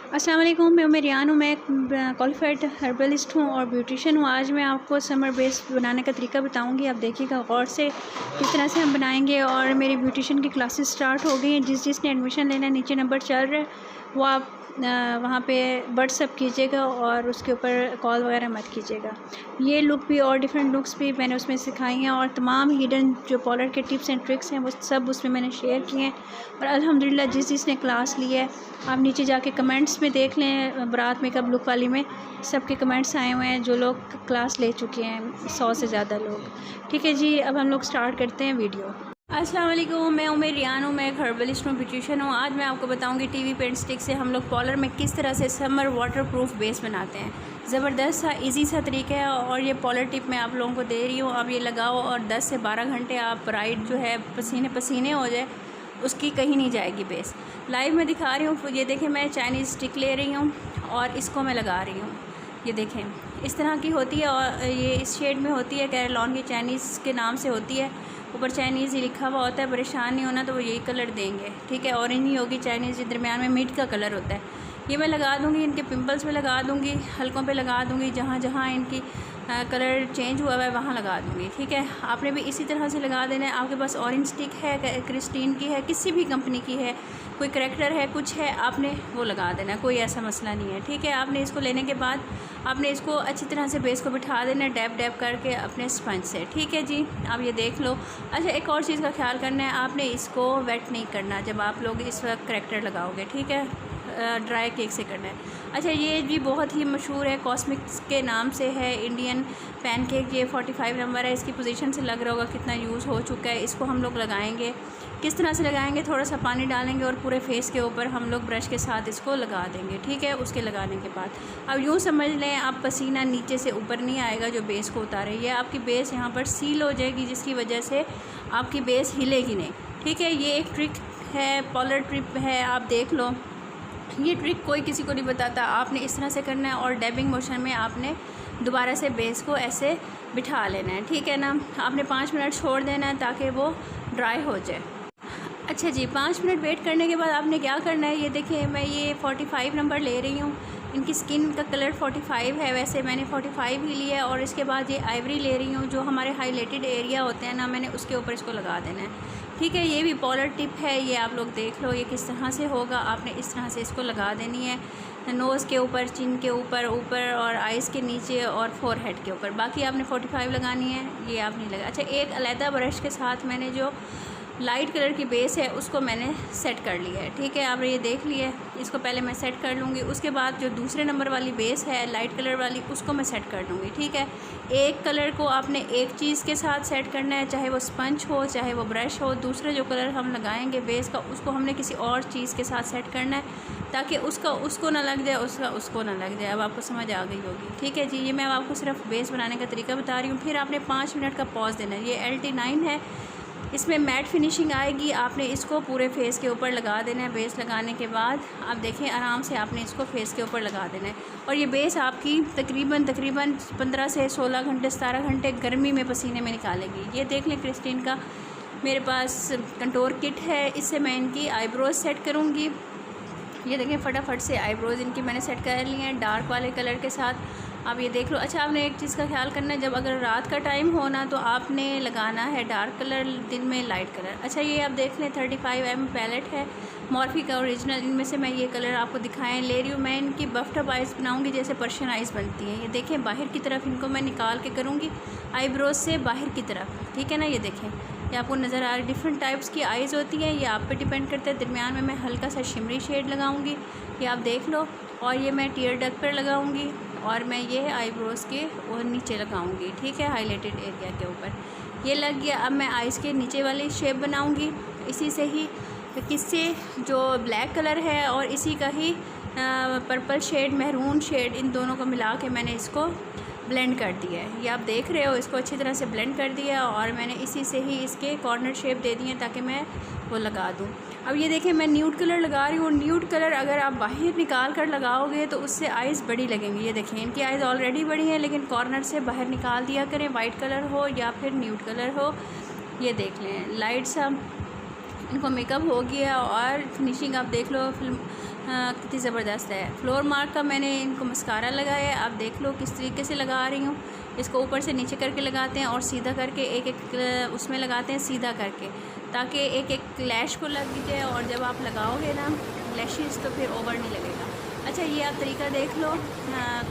अस्सलाम वालेकुम। मैं रियान हूँ। मैं क्वालिफाइड हर्बलिस्ट हूँ और ब्यूटिशियन हूँ। आज मैं आपको समर बेस बनाने का तरीका बताऊँगी। आप देखिएगा गौर से किस तरह से हम बनाएंगे। और मेरी ब्यूटिशियन की क्लासेस स्टार्ट हो गई हैं। जिसने एडमिशन लेना है, नीचे नंबर चल रहा है, वो आप वहाँ पे व्हाट्सअप कीजिएगा और उसके ऊपर कॉल वगैरह मत कीजिएगा। ये लुक भी और डिफरेंट लुक्स भी मैंने उसमें सिखाई हैं और तमाम हिडन जो पार्लर के टिप्स एंड ट्रिक्स हैं वो सब उसमें मैंने शेयर किए हैं। और अल्हम्दुलिल्लाह जिसने क्लास ली है, आप नीचे जाके कमेंट्स में देख लें। बारात मेकअप लुक वाली में सबके कमेंट्स आए हुए हैं जो लोग क्लास ले चुके हैं, 100 से ज़्यादा लोग। ठीक है जी, अब हम लोग स्टार्ट करते हैं वीडियो। अस्सलाम वालेकुम। मैं रियान हूँ। मैं एक हर्बलिस्ट हूँ, ब्यूटिशियन हूँ। आज मैं आपको बताऊँगी टीवी पेंट स्टिक से हम लोग पार्लर में किस तरह से समर वाटर प्रूफ बेस बनाते हैं। ज़बरदस्त सा इजी सा तरीका है और ये पार्लर टिप मैं आप लोगों को दे रही हूँ। आप ये लगाओ और 10 से 12 घंटे आप ब्राइट जो है पसीने पसीने हो जाए, उसकी कहीं नहीं जाएगी बेस। लाइव में दिखा रही हूँ। ये देखें, मैं चाइनीज़ स्टिक ले रही हूँ और इसको मैं लगा रही हूँ। ये देखें इस तरह की होती है और ये इस शेड में होती है। कैरलॉन की चाइनीज़ के नाम से होती है, ऊपर चाइनीज़ ही लिखा हुआ होता है। परेशान नहीं होना, तो वो यही कलर देंगे। ठीक है, ऑरेंज ही होगी चाइनीज़, दरमियान में मिड का कलर होता है। ये मैं लगा दूँगी, इनके पिंपल्स पे लगा दूँगी, हल्कों पे लगा दूँगी, जहाँ जहाँ इनकी कलर चेंज हुआ है वहाँ लगा दूँगी। ठीक है, आपने भी इसी तरह से लगा देना है। आपके पास ऑरेंज स्टिक है, क्रिस्टीन की है, किसी भी कंपनी की है, कोई करैक्टर है, कुछ है, आपने वो लगा देना है, कोई ऐसा मसला नहीं है। ठीक है, आपने इसको लेने के बाद आपने इसको अच्छी तरह से बेस को बिठा देना है, डैप डैप करके अपने स्पंज से। ठीक है जी, आप ये देख लो। अच्छा, एक और चीज़ का ख्याल करना है, आपने इसको वेट नहीं करना जब आप लोग इस वक्त करैक्टर लगाओगे। ठीक है, ड्राई केक से करना है। अच्छा, ये भी बहुत ही मशहूर है, कॉस्मिक्स के नाम से है, इंडियन पैनकेक। ये 45 नंबर है। इसकी पोजीशन से लग रहा होगा कितना यूज़ हो चुका है। इसको हम लोग लगाएंगे, किस तरह से लगाएंगे, थोड़ा सा पानी डालेंगे और पूरे फेस के ऊपर हम लोग ब्रश के साथ इसको लगा देंगे। ठीक है, उसके लगाने के बाद अब यूँ समझ लें, आप पसीना नीचे से ऊपर नहीं आएगा जो बेस को उतारे। ये आपकी बेस यहाँ पर सील हो जाएगी, जिसकी वजह से आपकी बेस हिलेगी नहीं। ठीक है, ये एक ट्रिक है, पार्लर ट्रिप है, आप देख लो। ये ट्रिक कोई किसी को नहीं बताता, आपने इस तरह से करना है और डैबिंग मोशन में आपने दोबारा से बेस को ऐसे बिठा लेना है। ठीक है ना, आपने 5 मिनट छोड़ देना है ताकि वो ड्राई हो जाए। अच्छा जी, 5 मिनट वेट करने के बाद आपने क्या करना है, ये देखिए मैं ये 45 नंबर ले रही हूँ। इनकी स्किन का कलर 45 है, वैसे मैंने 45 ही लिया है। और इसके बाद ये आइवरी ले रही हूँ, जो हमारे हाईलाइटेड एरिया होते हैं ना, मैंने उसके ऊपर इसको लगा देना है। ठीक है, ये भी पार्लर टिप है, ये आप लोग देख लो ये किस तरह से होगा। आपने इस तरह से इसको लगा देनी है, नोज़ के ऊपर, चिन के ऊपर ऊपर और आइज़ के नीचे और फोरहेड के ऊपर। बाकी आपने 45 लगानी है, ये आप नहीं लगा। अच्छा, एक अलहदा ब्रश के साथ मैंने जो लाइट कलर की बेस है उसको मैंने सेट कर लिया है। ठीक है, आपने ये देख लिया है, इसको पहले मैं सेट कर लूँगी। उसके बाद जो दूसरे नंबर वाली बेस है लाइट कलर वाली, उसको मैं सेट कर लूँगी। ठीक है, एक कलर को आपने एक चीज़ के साथ सेट करना है, चाहे वो स्पंज हो, चाहे वो ब्रश हो। दूसरा जो कलर हम लगाएंगे बेस का, उसको हमने किसी और चीज़ के साथ सेट करना है ताकि उसका उसको ना लग जाए, उसका उसको ना लग जाए। अब आपको समझ आ गई होगी। ठीक है जी, ये मैं आपको सिर्फ बेस बनाने का तरीका बता रही हूँ। फिर आपने 5 मिनट का पॉज देना है। ये LT9 है, इसमें मैट फिनिशिंग आएगी। आपने इसको पूरे फेस के ऊपर लगा देना है। बेस लगाने के बाद आप देखें आराम से आपने इसको फेस के ऊपर लगा देना है और ये बेस आपकी तकरीबन 15 से 16 घंटे 17 घंटे गर्मी में पसीने में निकालेगी। ये देख लें, क्रिस्टीन का मेरे पास कंटोर किट है, इससे मैं इनकी आईब्रोज सेट करूँगी। ये देखें, फटाफट से आईब्रोज इनकी मैंने सेट कर ली हैं डार्क वाले कलर के साथ। आप ये देख लो। अच्छा, आपने एक चीज़ का ख्याल करना है, जब अगर रात का टाइम हो ना, तो आपने लगाना है डार्क कलर, दिन में लाइट कलर। अच्छा, ये आप देख लें 35 पैलेट है, मॉर्फी का ओरिजिनल। इनमें से मैं ये कलर आपको दिखाएं ले रही हूँ। मैं इनकी बफ टॉप आइज़ बनाऊँगी जैसे पर्शियन आइज़ बनती हैं। ये देखें, बाहर की तरफ इनको मैं निकाल के करूँगी, आईब्रोज से बाहर की तरफ। ठीक है ना, ये देखें, ये आपको नज़र आ रही डिफरेंट टाइप्स की आइज़ होती हैं। ये आप पे डिपेंड करता है। दरमियान में मैं हल्का सा शिमरी शेड लगाऊंगी, ये आप देख लो। और ये मैं टीयर डक पर लगाऊंगी और मैं ये आईब्रोज के और नीचे लगाऊंगी। ठीक है, हाईलाइटेड एरिया के ऊपर ये लग गया। अब मैं आइज़ के नीचे वाली शेप बनाऊंगी इसी से ही, किससे, जो ब्लैक कलर है और इसी का ही पर्पल शेड, महरून शेड, इन दोनों को मिला के मैंने इसको ब्लेंड कर दिया है। ये आप देख रहे हो, इसको अच्छी तरह से ब्लेंड कर दिया और मैंने इसी से ही इसके कॉर्नर शेप दे दिए ताकि मैं वो लगा दूँ। अब ये देखें, मैं न्यूड कलर लगा रही हूँ। न्यूड कलर अगर आप बाहर निकाल कर लगाओगे तो उससे आइज़ बड़ी लगेंगी। ये देखें, इनकी आइज़ ऑलरेडी बड़ी हैं, लेकिन कॉर्नर से बाहर निकाल दिया करें, वाइट कलर हो या फिर न्यूड कलर हो। ये देख लें, लाइट सा इनको मेकअप हो गया और फिनिशिंग आप देख लो। कितनी ज़बरदस्त है। फ्लोर मार्क का मैंने इनको मस्कारा लगाया है, आप देख लो किस तरीके से लगा रही हूँ। इसको ऊपर से नीचे करके लगाते हैं और सीधा करके एक एक उसमें लगाते हैं सीधा करके, ताकि एक एक लैश को लग जाए और जब आप लगाओगे ना लैशेस तो फिर ओवर नहीं लगेगा। अच्छा ये आप तरीका देख लो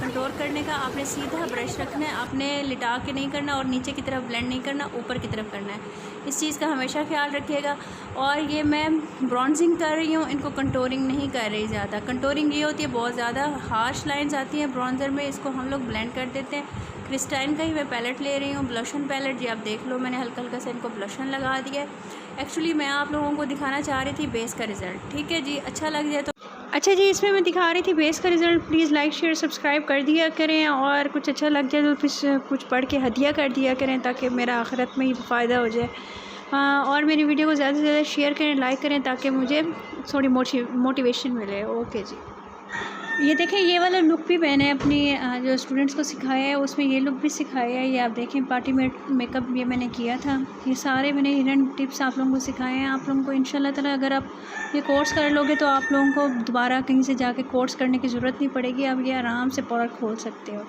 कंटूर करने का। आपने सीधा ब्रश रखना है, आपने लिटा के नहीं करना और नीचे की तरफ ब्लेंड नहीं करना, ऊपर की तरफ करना है। इस चीज़ का हमेशा ख्याल रखिएगा। और ये मैं ब्रॉन्जिंग कर रही हूँ, इनको कंटूरिंग नहीं कर रही ज़्यादा। कंटूरिंग ये होती है बहुत ज़्यादा हार्श लाइंस आती हैं ब्रॉन्ज़र में, इसको हम लोग ब्लेंड कर देते हैं। क्रिस्टाइन का ही मैं पैलेट ले रही हूँ, ब्लशन पैलेट। जी आप देख लो मैंने हल्का हल्का से इनको ब्लशन लगा दिया है। एक्चुअली मैं आप लोगों को दिखाना चाह रही थी बेस का रिज़ल्ट। ठीक है जी, अच्छा लग जाए तो अच्छा जी, इसमें मैं दिखा रही थी बेस का result. Please like share subscribe कर दिया करें और कुछ अच्छा लग जाए तो फिर कुछ पढ़ के हदिया कर दिया करें, ताकि मेरा आखिरत में ही फ़ायदा हो जाए। और मेरी वीडियो को ज़्यादा से ज़्यादा शेयर करें, लाइक करें, ताकि मुझे थोड़ी मोटिवेशन मिले। ओके जी, ये देखें ये वाला लुक भी मैंने अपनी जो स्टूडेंट्स को सिखाया है उसमें ये लुक भी सिखाया है। ये आप देखें पार्टी मेकअप ये मैंने किया था। ये सारे मैंने हिडन टिप्स आप लोगों को सिखाए हैं। आप लोगों को इंशाल्लाह ताला अगर आप ये कोर्स कर लोगे तो आप लोगों को दोबारा कहीं से जाके कोर्स करने की ज़रूरत नहीं पड़ेगी। आप ये आराम से प्रोडक्ट खोल सकते हो।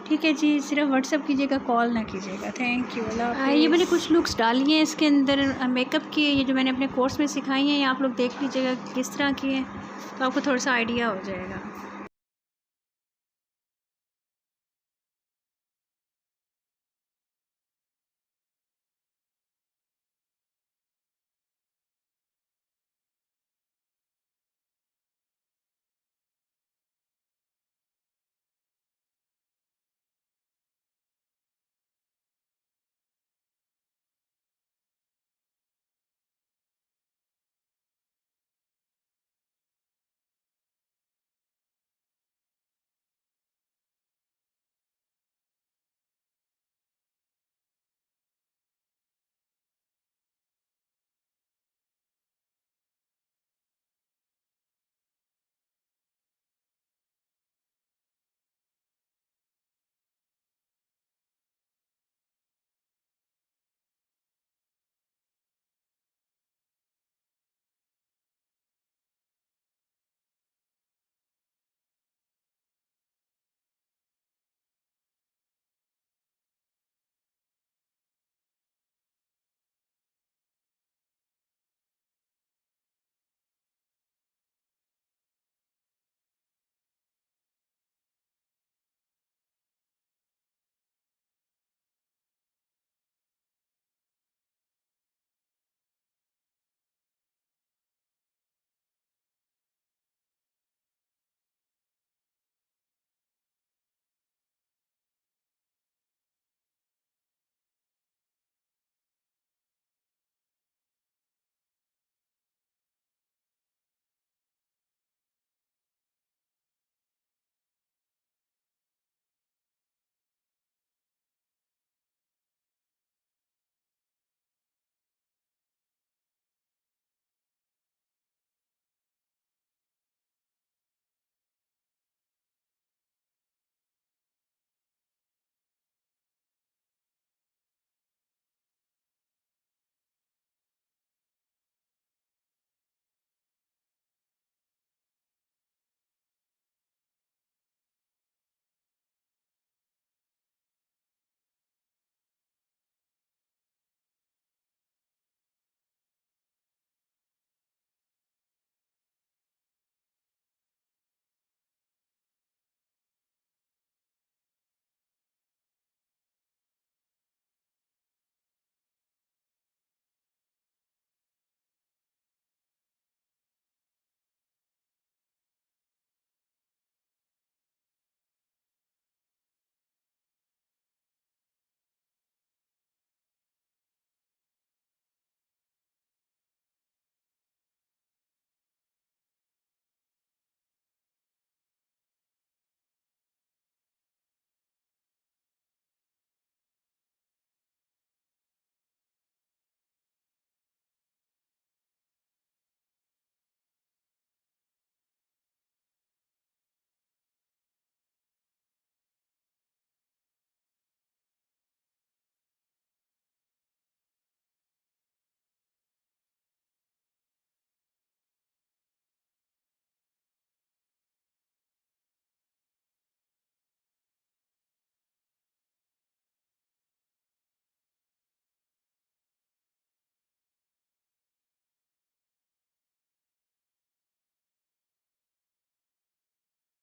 ठीक है जी, सिर्फ व्हाट्सअप कीजिएगा, कॉल ना कीजिएगा। Thank you. ये मैंने कुछ लुक्स डाली हैं इसके अंदर मेकअप की, ये जो मैंने अपने कोर्स में सिखाई हैं, ये आप लोग देख लीजिएगा किस तरह की है, तो आपको थोड़ा सा आइडिया हो जाएगा।